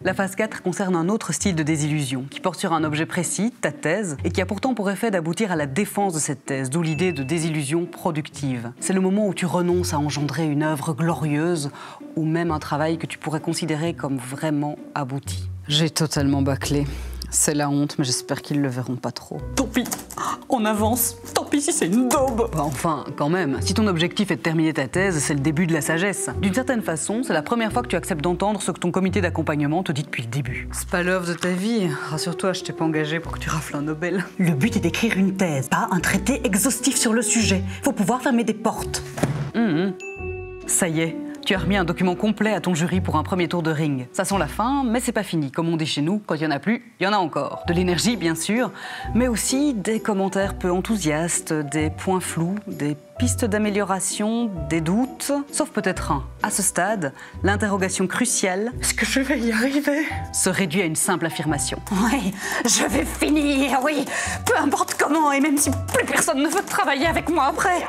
La phase 4 concerne un autre style de désillusion, qui porte sur un objet précis, ta thèse, et qui a pourtant pour effet d'aboutir à la défense de cette thèse, d'où l'idée de désillusion productive. C'est le moment où tu renonces à engendrer une œuvre glorieuse, ou même un travail que tu pourrais considérer comme vraiment abouti. J'ai totalement bâclé. C'est la honte, mais j'espère qu'ils le verront pas trop. Tant pis, on avance. Tant pis si c'est une daube. Bah enfin, quand même, si ton objectif est de terminer ta thèse, c'est le début de la sagesse. D'une certaine façon, c'est la première fois que tu acceptes d'entendre ce que ton comité d'accompagnement te dit depuis le début. C'est pas l'œuvre de ta vie. Rassure-toi, je t'ai pas engagé pour que tu rafles un Nobel. Le but est d'écrire une thèse, pas un traité exhaustif sur le sujet. Faut pouvoir fermer des portes. Ça y est. Tu as remis un document complet à ton jury pour un premier tour de ring. Ça sent la fin, mais c'est pas fini. Comme on dit chez nous, quand il y en a plus, il y en a encore. De l'énergie, bien sûr, mais aussi des commentaires peu enthousiastes, des points flous, des pistes d'amélioration, des doutes, sauf peut-être un. À ce stade, l'interrogation cruciale « Est-ce que je vais y arriver ?» se réduit à une simple affirmation. Oui, je vais finir, oui. Peu importe comment, et même si plus personne ne veut travailler avec moi après.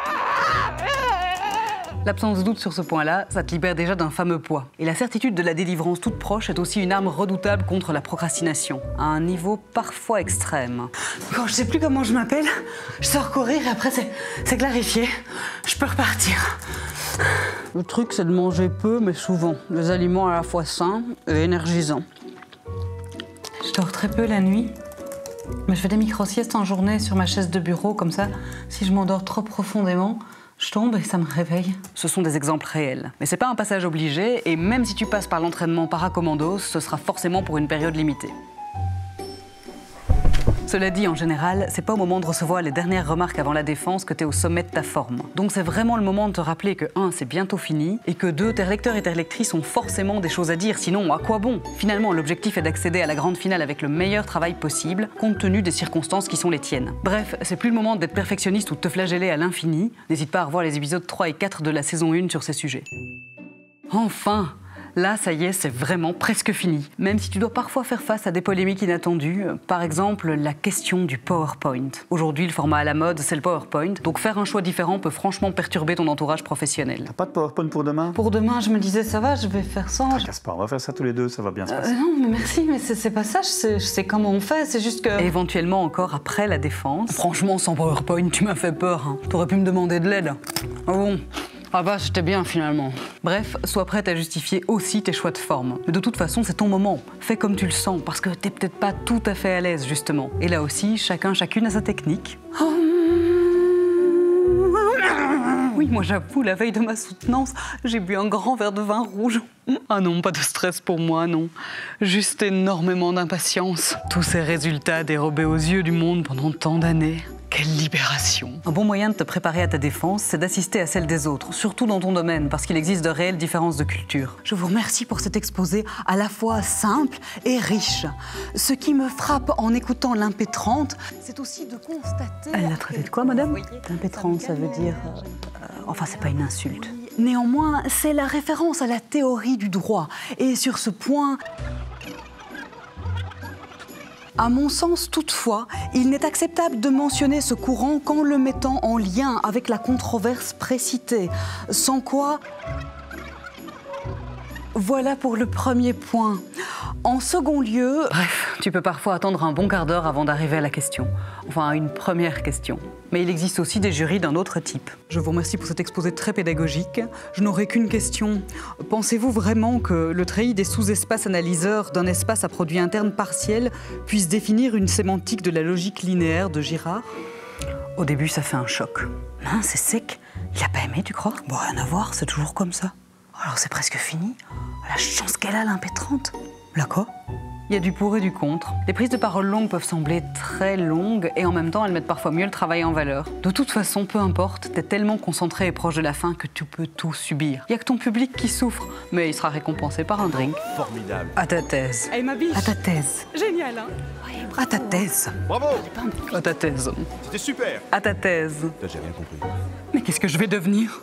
L'absence de doute sur ce point-là, ça te libère déjà d'un fameux poids. Et la certitude de la délivrance toute proche est aussi une arme redoutable contre la procrastination, à un niveau parfois extrême. Quand je sais plus comment je m'appelle, je sors courir et après c'est clarifié. Je peux repartir. Le truc, c'est de manger peu, mais souvent. Des aliments à la fois sains et énergisants. Je dors très peu la nuit. Mais je fais des micro-siestes en journée sur ma chaise de bureau, comme ça, si je m'endors trop profondément, je tombe et ça me réveille. Ce sont des exemples réels. Mais c'est pas un passage obligé, et même si tu passes par l'entraînement paracommandos, ce sera forcément pour une période limitée. Cela dit, en général, c'est pas au moment de recevoir les dernières remarques avant la défense que t'es au sommet de ta forme. Donc c'est vraiment le moment de te rappeler que 1, c'est bientôt fini, et que 2, tes lecteurs et tes lectrices ont forcément des choses à dire, sinon à quoi bon? Finalement, l'objectif est d'accéder à la grande finale avec le meilleur travail possible, compte tenu des circonstances qui sont les tiennes. Bref, c'est plus le moment d'être perfectionniste ou de te flageller à l'infini. N'hésite pas à revoir les épisodes 3 et 4 de la saison 1 sur ces sujets. Enfin! Là, ça y est, c'est vraiment presque fini. Même si tu dois parfois faire face à des polémiques inattendues, par exemple la question du PowerPoint. Aujourd'hui, le format à la mode, c'est le PowerPoint, donc faire un choix différent peut franchement perturber ton entourage professionnel. T'as pas de PowerPoint pour demain? Pour demain, je me disais, ça va, je vais faire ça. Casse pas, on va faire ça tous les deux, ça va bien se passer. Non, mais merci, mais c'est pas ça, je sais comment on fait, c'est juste que... Et éventuellement encore après la défense. Franchement, sans PowerPoint, tu m'as fait peur. Hein. T'aurais pu me demander de l'aide. Ah bon? Ah bah, c'était bien finalement. Bref, sois prête à justifier aussi tes choix de forme. Mais de toute façon, c'est ton moment. Fais comme tu le sens, parce que t'es peut-être pas tout à fait à l'aise, justement. Et là aussi, chacune a sa technique. Oui, moi j'avoue, la veille de ma soutenance, j'ai bu un grand verre de vin rouge. Ah non, pas de stress pour moi, non. Juste énormément d'impatience. Tous ces résultats dérobés aux yeux du monde pendant tant d'années. Quelle libération! Un bon moyen de te préparer à ta défense, c'est d'assister à celle des autres, surtout dans ton domaine, parce qu'il existe de réelles différences de culture. Je vous remercie pour cet exposé à la fois simple et riche. Ce qui me frappe en écoutant l'impétrante, c'est aussi de constater... Elle l'a traité de quoi, madame? L'impétrante, ça veut dire... Enfin, c'est pas une insulte. Néanmoins, c'est la référence à la théorie du droit. Et sur ce point... À mon sens, toutefois, il n'est acceptable de mentionner ce courant qu'en le mettant en lien avec la controverse précitée, sans quoi... Voilà pour le premier point. En second lieu... Bref, tu peux parfois attendre un bon quart d'heure avant d'arriver à la question. Enfin, à une première question. Mais il existe aussi des jurys d'un autre type. Je vous remercie pour cet exposé très pédagogique. Je n'aurai qu'une question. Pensez-vous vraiment que le treillis des sous-espaces analyseurs d'un espace à produit interne partiel puisse définir une sémantique de la logique linéaire de Girard? Au début, ça fait un choc. Mince, c'est sec. Il a pas aimé, tu crois? Bon, rien à voir, c'est toujours comme ça. Alors c'est presque fini. La chance qu'elle a, l'impétrante. Là quoi? Il y a du pour et du contre. Les prises de parole longues peuvent sembler très longues et en même temps, elles mettent parfois mieux le travail en valeur. De toute façon, peu importe, t'es tellement concentré et proche de la fin que tu peux tout subir. Il y a que ton public qui souffre, mais il sera récompensé par un drink. Formidable. À ta thèse. Hey, ma biche. À ta thèse. Génial, hein? Ouais, à ta thèse. Bravo! À ta thèse. C'était super! À ta thèse. J'ai rien compris. Mais qu'est-ce que je vais devenir?